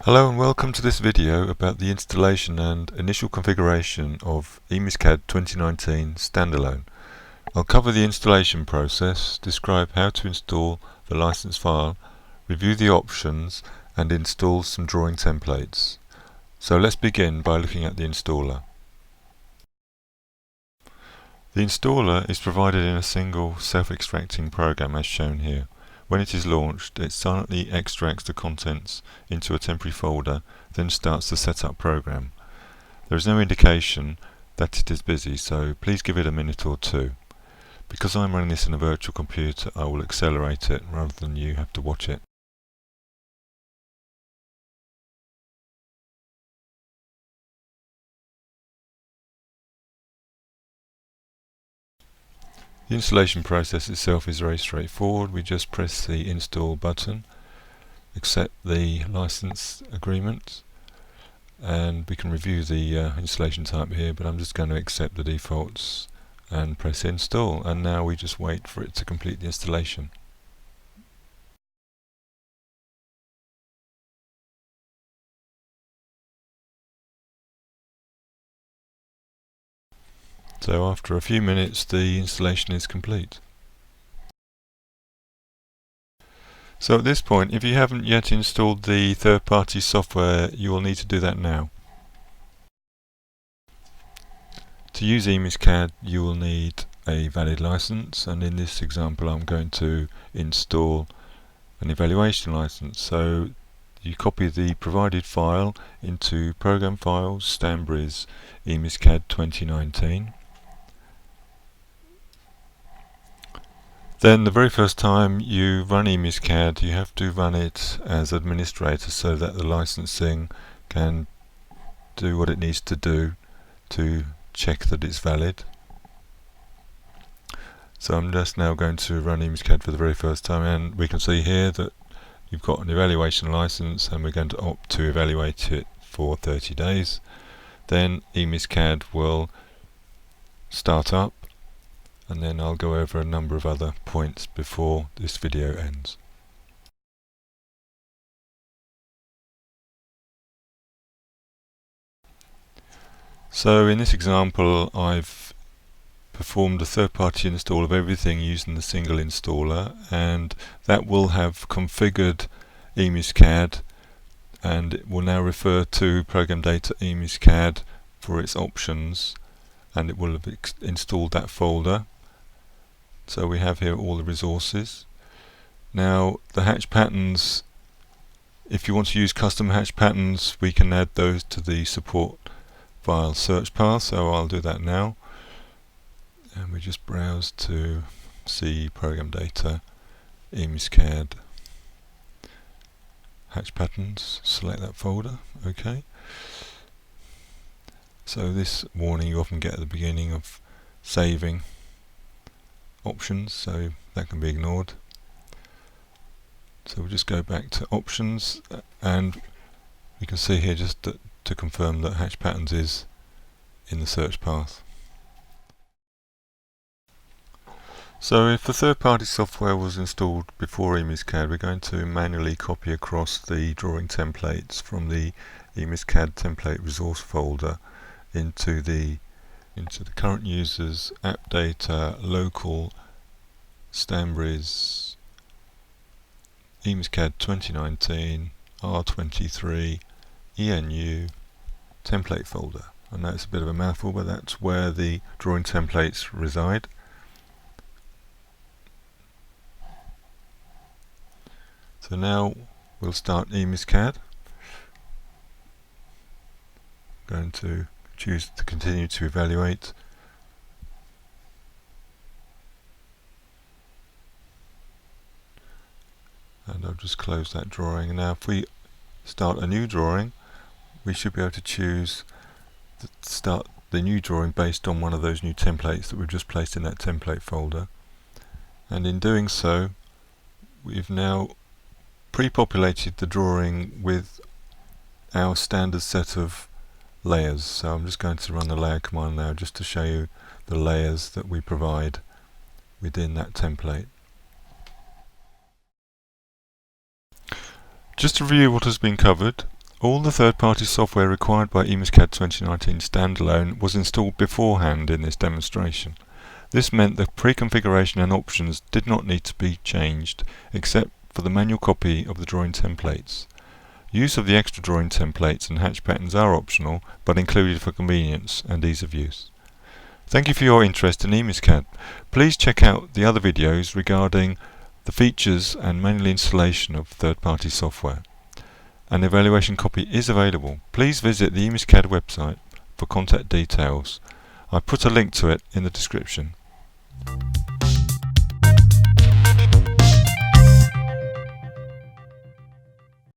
Hello and welcome to this video about the installation and initial configuration of emisCAD 2019 standalone. I'll cover the installation process, describe how to install the license file, review the options and install some drawing templates. So let's begin by looking at the installer. The installer is provided in a single self-extracting program as shown here. When it is launched, it silently extracts the contents into a temporary folder, then starts the setup program. There is no indication that it is busy, so please give it a minute or two. Because I'm running this in a virtual computer, I will accelerate it rather than you have to watch it. The installation process itself is very straightforward. We just press the install button, accept the license agreement, and we can review the installation type here, but I'm just going to accept the defaults and press install, and now we just wait for it to complete the installation. So after a few minutes the installation is complete. So at this point, if you haven't yet installed the third-party software, you will need to do that now. To use emisCAD you will need a valid license, and in this example I'm going to install an evaluation license. So you copy the provided file into Program Files, Stanbridge, emisCAD 2019. Then the very first time you run emisCAD you have to run it as administrator so that the licensing can do what it needs to do to check that it's valid. So I'm just now going to run emisCAD for the very first time, and we can see here that you've got an evaluation license and we're going to opt to evaluate it for 30 days. Then emisCAD will start up, and then I'll go over a number of other points before this video ends. So in this example I've performed a third-party install of everything using the single installer, and that will have configured emisCAD, and it will now refer to program data emisCAD for its options, and it will have installed that folder. So we have here all the resources. Now the hatch patterns, if you want to use custom hatch patterns, we can add those to the support file search path, so I'll do that now. And we just browse to see program data, emisCAD, hatch patterns, select that folder, OK. So this warning you often get at the beginning of saving options, so that can be ignored. So we'll just go back to options, and we can see here just to confirm that hatch patterns is in the search path. So if the third-party software was installed before emisCAD, we're going to manually copy across the drawing templates from the emisCAD template resource folder into the current users, app data, local, Stanbridge, emisCAD 2019, R23, ENU, template folder. I know it's a bit of a mouthful, but that's where the drawing templates reside. So now we'll start emisCAD. I'm going to choose to continue to evaluate. And I'll just close that drawing. Now if we start a new drawing, we should be able to choose to start the new drawing based on one of those new templates that we've just placed in that template folder. And in doing so, we've now pre-populated the drawing with our standard set of layers. So I'm just going to run the layer command now just to show you the layers that we provide within that template. Just to review what has been covered, All the third-party software required by emisCAD 2019 standalone was installed beforehand in this demonstration. This meant the pre-configuration and options did not need to be changed, except for the manual copy of the drawing templates. Use of the extra drawing templates and hatch patterns are optional, but included for convenience and ease of use. Thank you for your interest in emisCAD. Please check out the other videos regarding the features and manual installation of third-party software. An evaluation copy is available. Please visit the emisCAD website for contact details. I put a link to it in the description.